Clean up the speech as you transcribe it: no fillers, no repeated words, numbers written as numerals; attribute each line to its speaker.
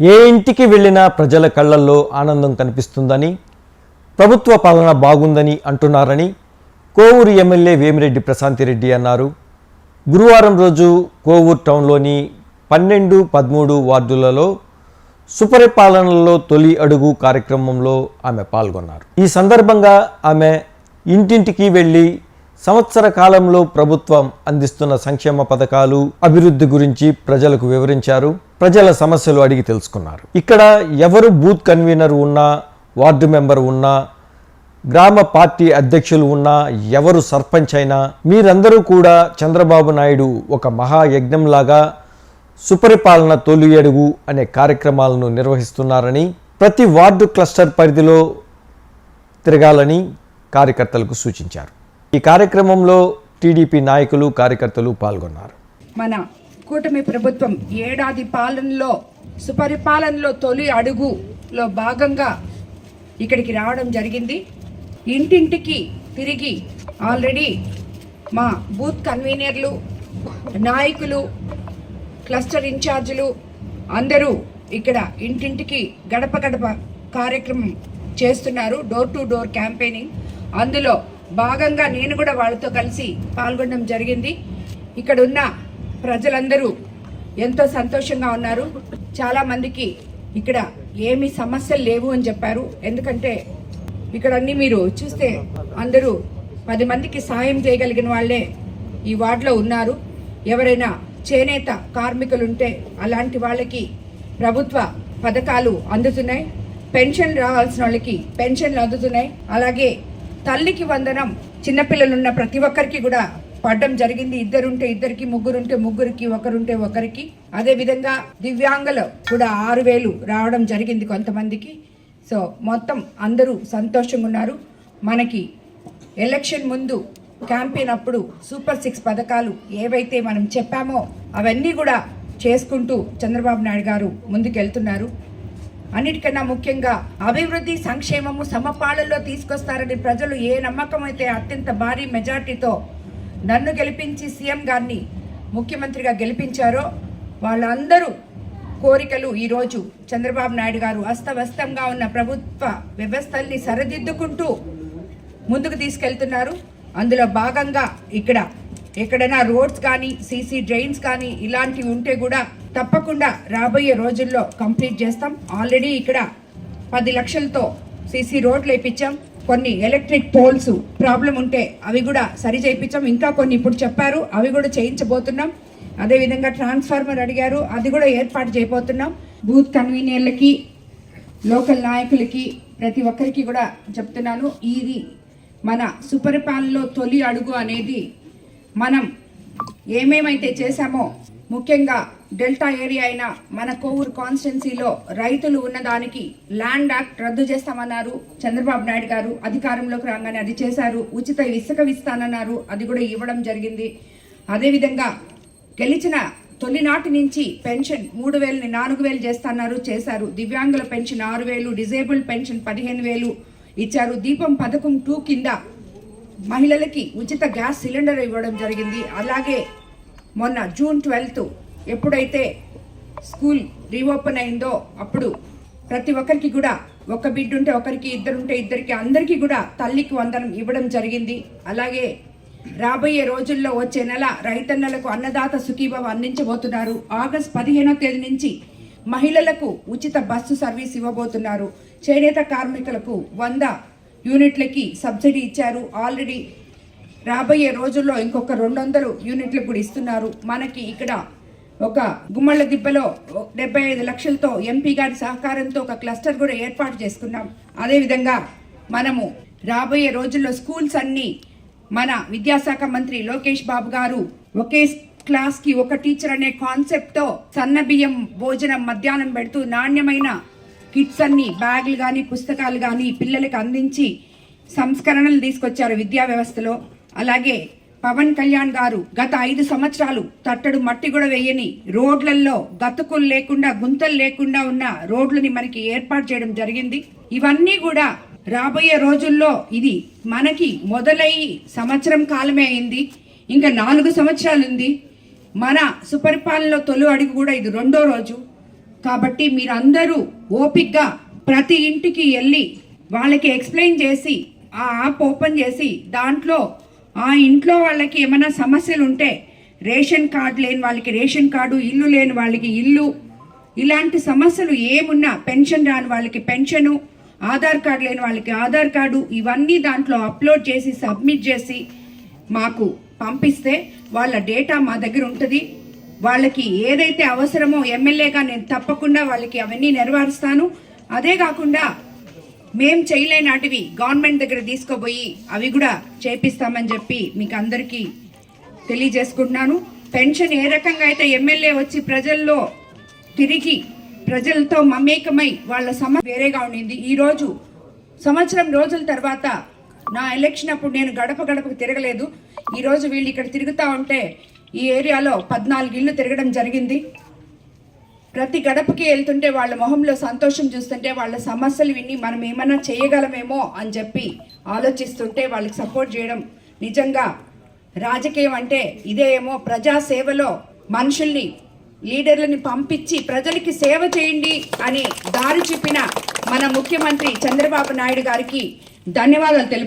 Speaker 1: ఏ ఇంటికి వెళ్ళినా ప్రజల కళ్ళల్లో ఆనందం కనిపిస్తుందని, ప్రభుత్వ పాలన బాగుందని అంటున్నారని కోవూరు ఎమ్మెల్యే వేమిరెడ్డి ప్రశాంతిరెడ్డి అన్నారు. గురువారం రోజు కోవూరు టౌన్లోని 12, 13 వార్డులలో సుపరిపాలనలో తొలి అడుగు కార్యక్రమంలో ఆమె పాల్గొన్నారు. ఈ సందర్భంగా ఆమె ఇంటింటికి వెళ్ళి సంవత్సర కాలంలో ప్రభుత్వం అందిస్తున్న సంక్షేమ పథకాలు, అభివృద్ధి గురించి ప్రజలకు వివరించారు. ప్రజల సమస్యలు అడిగి తెలుసుకున్నారు. ఇక్కడ ఎవరు బూత్ కన్వీనర్ ఉన్నా, వార్డు మెంబర్ ఉన్నా, గ్రామ పార్టీ అధ్యక్షులు ఉన్నా, ఎవరు సర్పంచ్ అయినా మీరందరూ కూడా చంద్రబాబు నాయుడు ఒక మహాయజ్ఞంలాగా సుపరిపాలన తొలి అడుగు అనే కార్యక్రమాలను నిర్వహిస్తున్నారని, ప్రతి వార్డు క్లస్టర్ పరిధిలో తిరగాలని కార్యకర్తలకు సూచించారు. ఈ కార్యక్రమంలో టీడీపీ నాయకులు, కార్యకర్తలు పాల్గొన్నారు.
Speaker 2: మన కూటమి ప్రభుత్వం ఏడాది పాలనలో సుపరిపాలనలో తొలి అడుగులో భాగంగా ఇక్కడికి రావడం జరిగింది. ఇంటింటికి తిరిగి ఆల్రెడీ మా బూత్ కన్వీనర్లు, నాయకులు, క్లస్టర్ ఇన్ఛార్జీలు అందరూ ఇక్కడ ఇంటింటికి గడప గడప కార్యక్రమం చేస్తున్నారు. Door to door campaigning. అందులో భాగంగా నేను కూడా వాళ్ళతో కలిసి పాల్గొనడం జరిగింది. ఇక్కడ ఉన్న ప్రజలందరూ ఎంతో సంతోషంగా ఉన్నారు. చాలామందికి ఇక్కడ ఏమీ సమస్యలు లేవు అని చెప్పారు. ఎందుకంటే ఇక్కడ అన్ని మీరు చూస్తే అందరూ 10 మందికి సాయం చేయగలిగిన వాళ్ళే ఈ వార్డులో ఉన్నారు. ఎవరైనా చేనేత కార్మికులు ఉంటే అలాంటి వాళ్ళకి ప్రభుత్వ పథకాలు అందుతున్నాయి. పెన్షన్ రావాల్సిన వాళ్ళకి పెన్షన్లు అందుతున్నాయి. అలాగే తల్లికి వందనం చిన్నపిల్లలున్న ప్రతి ఒక్కరికి కూడా పడడం జరిగింది. ఇద్దరుంటే ఇద్దరికి, ముగ్గురుంటే ముగ్గురికి, ఒకరుంటే ఒకరికి. అదేవిధంగా దివ్యాంగులు కూడా 6,000 రావడం జరిగింది కొంతమందికి. సో మొత్తం అందరూ సంతోషంగా ఉన్నారు. మనకి ఎలక్షన్ ముందు క్యాంపెయిన్ అప్పుడు సూపర్ 6 పథకాలు ఏవైతే మనం చెప్పామో అవన్నీ కూడా చేసుకుంటూ చంద్రబాబు నాయుడు గారు ముందుకెళ్తున్నారు. అన్నిటికన్నా ముఖ్యంగా అభివృద్ధి, సంక్షేమము సమపాలనలో తీసుకొస్తారని ప్రజలు ఏ నమ్మకం అయితే అత్యంత భారీ మెజార్టీతో నన్ను గెలిపించి సీఎం గారిని ముఖ్యమంత్రిగా గెలిపించారో వాళ్ళందరూ కోరికలు ఈరోజు చంద్రబాబు నాయుడు గారు అస్తవ్యస్తంగా ఉన్న ప్రభుత్వ వ్యవస్థల్ని సరిదిద్దుకుంటూ ముందుకు తీసుకెళ్తున్నారు. అందులో భాగంగా ఇక్కడ ఎక్కడైనా రోడ్స్ కానీ, సీసీ డ్రైన్స్ కానీ ఇలాంటివి ఉంటే కూడా తప్పకుండా రాబోయే రోజుల్లో కంప్లీట్ చేస్తాం. ఆల్రెడీ ఇక్కడ 10 లక్షలతో సీసీ రోడ్లు వేయించాం. కొన్ని ఎలక్ట్రిక్ పోల్స్ ప్రాబ్లం ఉంటే అవి కూడా సరి చేయించాం. ఇంకా కొన్ని ఇప్పుడు చెప్పారు, అవి కూడా చేయించబోతున్నాం. అదేవిధంగా ట్రాన్స్ఫార్మర్ అడిగారు, అది కూడా ఏర్పాటు చేయబోతున్నాం. బూత్ కన్వీనర్లకి, లోకల్ నాయకులకి, ప్రతి ఒక్కరికి కూడా చెప్తున్నాను, ఇది మన సుపరిపాలనలో తొలి అడుగు అనేది మనం ఏమేమైతే చేశామో, ముఖ్యంగా డెల్టా ఏరియా అయిన మన కోవూరు కాన్స్టిట్యున్సీలో రైతులు ఉన్నదానికి ల్యాండ్ యాక్ట్ రద్దు చేస్తామన్నారు చంద్రబాబు నాయుడు గారు. అధికారంలోకి రాగానే అది చేశారు. ఉచిత ఇసుక ఇస్తానన్నారు, అది కూడా ఇవ్వడం జరిగింది. అదేవిధంగా గెలిచిన తొలినాటి నుంచి పెన్షన్ 3,000ని 4,000 చేస్తున్నారు, చేశారు. దివ్యాంగుల పెన్షన్ 6,000, డిజేబుల్డ్ పెన్షన్ 15,000 ఇచ్చారు. దీపం పథకం 2 కింద మహిళలకి ఉచిత గ్యాస్ సిలిండర్ ఇవ్వడం జరిగింది. అలాగే మొన్న జూన్ 12 ఎప్పుడైతే స్కూల్ రీఓపెన్ అయిందో అప్పుడు ప్రతి ఒక్కరికి కూడా, ఒక బిడ్డ ఉంటే ఒకరికి, ఇద్దరుంటే ఇద్దరికి, అందరికీ కూడా తల్లికి వందనం ఇవ్వడం జరిగింది. అలాగే రాబోయే రోజుల్లో వచ్చే నెల రైతన్నలకు అన్నదాత సుఖీభవ అందించబోతున్నారు. ఆగస్టు 15వ తేదీ నుంచి మహిళలకు ఉచిత బస్సు సర్వీస్ ఇవ్వబోతున్నారు. చేనేత కార్మికులకు 100 యూనిట్లకి సబ్సిడీ ఇచ్చారు. ఆల్రెడీ రాబోయే రోజుల్లో ఇంకొక 200 యూనిట్లకు కూడా ఇస్తున్నారు. మనకి ఇక్కడ ఒక గుమ్మళ్ళ దిబ్బలో 75 లక్షలతో ఎంపీ గారి సహకారంతో ఒక క్లస్టర్ కూడా ఏర్పాటు చేసుకున్నాం. అదేవిధంగా మనము రాబోయే రోజుల్లో స్కూల్స్ అన్ని మన విద్యాశాఖ మంత్రి లోకేష్ బాబు గారు ఒకే క్లాస్కి ఒక టీచర్ అనే కాన్సెప్ట్తో సన్న బియ్యం భోజనం మధ్యాహ్నం పెడుతూ నాణ్యమైన కిట్స్ అన్ని, బ్యాగులు కానీ, పుస్తకాలు కానీ పిల్లలకు అందించి సంస్కరణలు తీసుకొచ్చారు విద్యా వ్యవస్థలో. అలాగే పవన్ కళ్యాణ్ గారు గత 5 సంవత్సరాలు తట్టడు మట్టి కూడా వేయని రోడ్లలో గతుకులు లేకుండా, గుంతలు లేకుండా ఉన్న రోడ్లని మనకి ఏర్పాటు చేయడం జరిగింది. ఇవన్నీ కూడా రాబోయే రోజుల్లో ఇది మనకి మొదలయ్యి సంవత్సరం కాలమే అయింది, ఇంకా 4 సంవత్సరాలు ఉంది. మన సుపరిపాలనలో తొలి అడుగు కూడా ఇది 2వ రోజు. కాబట్టి మీరందరూ ఓపిక్గా ప్రతి ఇంటికి వెళ్ళి వాళ్ళకి ఎక్స్ప్లెయిన్ చేసి ఆ యాప్ ఓపెన్ చేసి దాంట్లో ఆ ఇంట్లో వాళ్ళకి ఏమైనా సమస్యలు ఉంటే రేషన్ కార్డు లేని వాళ్ళకి రేషన్ కార్డు, ఇల్లు లేని వాళ్ళకి ఇల్లు, ఇలాంటి సమస్యలు ఏమున్నా, పెన్షన్ రాని వాళ్ళకి పెన్షను, ఆధార్ కార్డు లేని వాళ్ళకి ఆధార్ కార్డు, ఇవన్నీ దాంట్లో అప్లోడ్ చేసి సబ్మిట్ చేసి మాకు పంపిస్తే వాళ్ళ డేటా మా దగ్గర ఉంటుంది. వాళ్ళకి ఏదైతే అవసరమో ఎమ్మెల్యేగా నేను తప్పకుండా వాళ్ళకి అవన్నీ నెరవేరుస్తాను. అదే కాకుండా మేం చేయలేనాటివి గవర్నమెంట్ దగ్గర తీసుకోబోయి అవి కూడా చేపిస్తామని చెప్పి మీకు అందరికీ తెలియజేసుకుంటున్నాను. పెన్షన్ ఏ రకంగా అయితే ఎమ్మెల్యే వచ్చి ప్రజల్లో తిరిగి ప్రజలతో మమేకమై వాళ్ళ సమస్య వేరేగా ఉండింది. ఈరోజు సంవత్సరం రోజుల తర్వాత నా ఎలక్షన్ అప్పుడు నేను గడప గడపకు తిరగలేదు. ఈరోజు వీళ్ళు ఇక్కడ తిరుగుతూ ఉంటే ఈ ఏరియాలో 14 ఇళ్ళు తిరగడం జరిగింది. ప్రతి గడపకి వెళ్తుంటే వాళ్ళ మొహంలో సంతోషం చూస్తుంటే వాళ్ళ సమస్యలు విని మనం ఏమైనా చేయగలమేమో అని చెప్పి ఆలోచిస్తుంటే వాళ్ళకి సపోర్ట్ చేయడం, నిజంగా రాజకీయం అంటే ఇదే ఏమో. ప్రజాసేవలో మనుషుల్ని, లీడర్లని పంపించి ప్రజలకి సేవ చేయండి అని దారి చూపిన మన ముఖ్యమంత్రి చంద్రబాబు నాయుడు గారికి ధన్యవాదాలు తెలుపు.